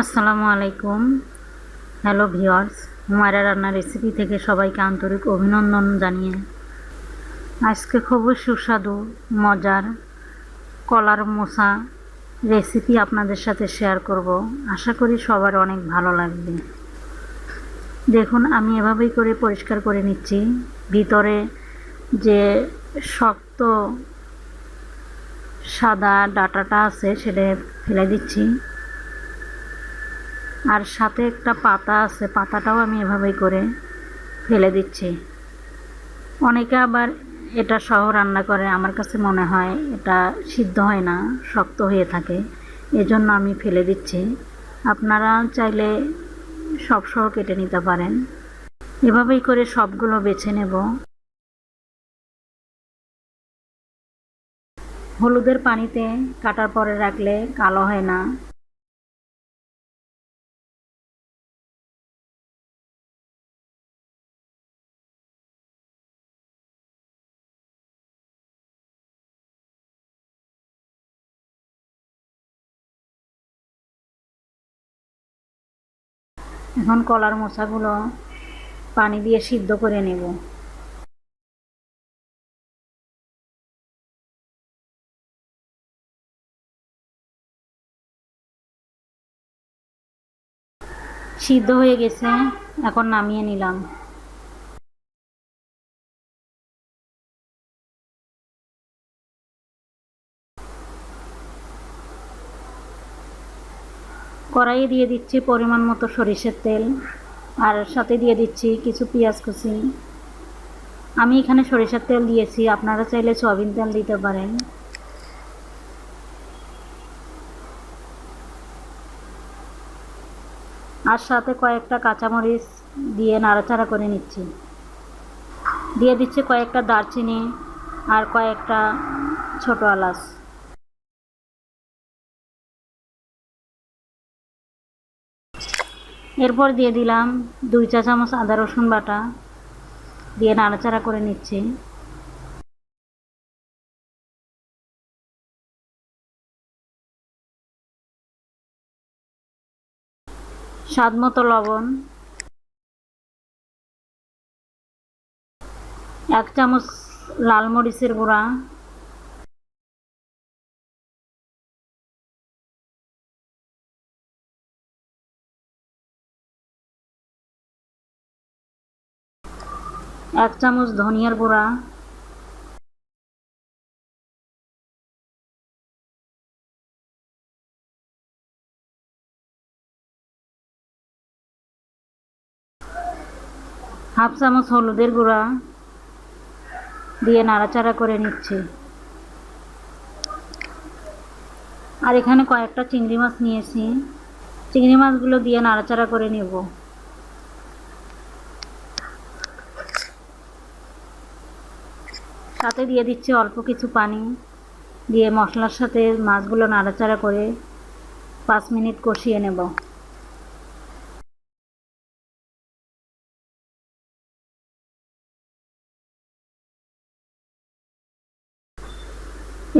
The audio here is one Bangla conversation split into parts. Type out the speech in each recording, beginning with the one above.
আসসালামু আলাইকুম। হ্যালো ভিউয়ার্স, হুমায়রা রান্নার রেসিপি থেকে সবাইকে আন্তরিক অভিনন্দন জানিয়ে আজকে খুবই সুস্বাদু মজার কলার মোচা রেসিপি আপনাদের সাথে শেয়ার করব। আশা করি সবার অনেক ভালো লাগবে। দেখুন, আমি এভাবেই করে পরিষ্কার করে নিচ্ছি। ভিতরে যে শক্ত সাদা ডাঁটাটা আছে সেটা ফেলে দিচ্ছি। আর সাথে একটা পাতা আছে, পাতাটাও আমি এভাবেই করে ফেলে দিচ্ছি। অনেকে আবার এটা সহ রান্না করে, আমার কাছে মনে হয় এটা সিদ্ধ হয় না, শক্ত হয়ে থাকে, এজন্য আমি ফেলে দিচ্ছি। আপনারা চাইলে সব সহ কেটে নিতে পারেন। এভাবেই করে সবগুলো বেছে নেব। হলুদের পানিতে কাটার পরে রাখলে কালো হয় না। এখন কলার মোচাগুলো পানি দিয়ে সিদ্ধ করে নেব। সিদ্ধ হয়ে গেছে, এখন নামিয়ে নিলাম। কড়াইয়ে দিয়ে দিচ্ছি পরিমাণ মতো সরিষার তেল, আর সাথে দিয়ে দিচ্ছি কিছু পেঁয়াজ কুচি। আমি এখানে সরিষার তেল দিয়েছি, আপনারা চাইলে সয়াবিন তেল দিতে পারেন। আর সাথে কয়েকটা কাঁচামরিচ দিয়ে নাড়াচাড়া করে নিচ্ছি। দিয়ে দিচ্ছি কয়েকটা দারচিনি আর কয়েকটা ছোট এলাচ। এরপর দিয়ে দিলাম 2 চা চামচ আদা রসুন বাটা, দিয়ে নাড়াচাড়া করে নিচ্ছি। স্বাদ মতো লবণ, 1 চামচ লাল মরিচের গুঁড়া, 1 চামচ ধনিয়ার গুঁড়া, হাফ চামচ হলুদের গুঁড়া দিয়ে নাড়াচাড়া করে নিচ্ছি। আর এখানে কয়েকটা চিংড়ি মাছ নিয়েছি, চিংড়ি মাছগুলো দিয়ে নাড়াচাড়া করে নেব। সাথে দিয়ে দিচ্ছি অল্প কিছু পানি, দিয়ে মশলার সাথে মাছগুলো নাড়াচাড়া করে 5 মিনিট কষিয়ে নেব।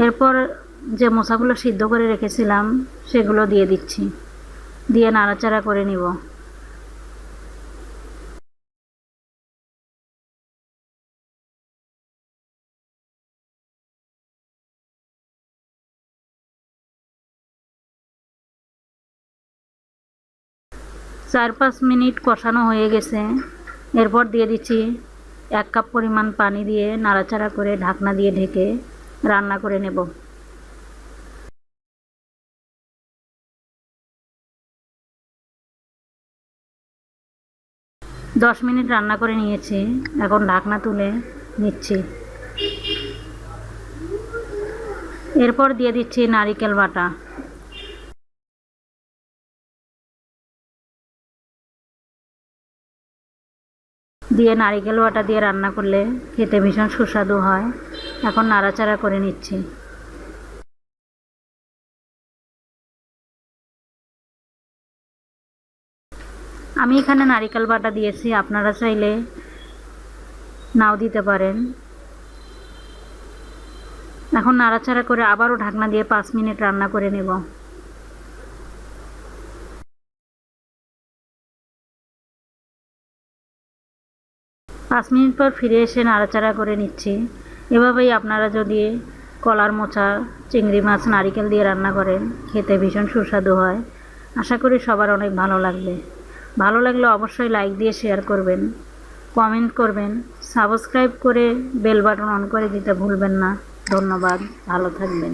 এরপর যে মোচাগুলো সিদ্ধ করে রেখেছিলাম সেগুলো দিয়ে দিচ্ছি, দিয়ে নাড়াচাড়া করে নিব। চার 5 মিনিট কষানো হয়ে গেছে। এরপর দিয়ে দিচ্ছি 1 কাপ পরিমাণ পানি, দিয়ে নাড়াচাড়া করে ঢাকনা দিয়ে ঢেকে রান্না করে নেব। 10 মিনিট রান্না করে নিয়েছি, এখন ঢাকনা তুলে নিচ্ছি। এরপর দিয়ে দিচ্ছি নারিকেল বাটা, দিয়ে নারিকেল বাটা দিয়ে রান্না করলে খেতে ভীষণ সুস্বাদু হয়। এখন নাড়াচাড়া করে নিচ্ছি। আমি এখানে নারিকেল বাটা দিয়েছি, আপনারা চাইলে নাও দিতে পারেন। এখন নাড়াচাড়া করে আবারও ঢাকনা দিয়ে 5 মিনিট রান্না করে নেব। 5 মিনিট পর ফিরে এসে নাড়াচাড়া করে নিচ্ছি। এভাবেই আপনারা যদি কলার মোচা, চিংড়ি মাছ, নারিকেল দিয়ে রান্না করেন, খেতে ভীষণ সুস্বাদু হয়। আশা করি সবার অনেক ভালো লাগবে। ভালো লাগলে অবশ্যই লাইক দিয়ে শেয়ার করবেন, কমেন্ট করবেন, সাবস্ক্রাইব করে বেল বাটন অন করে দিতে ভুলবেন না। ধন্যবাদ, ভালো থাকবেন।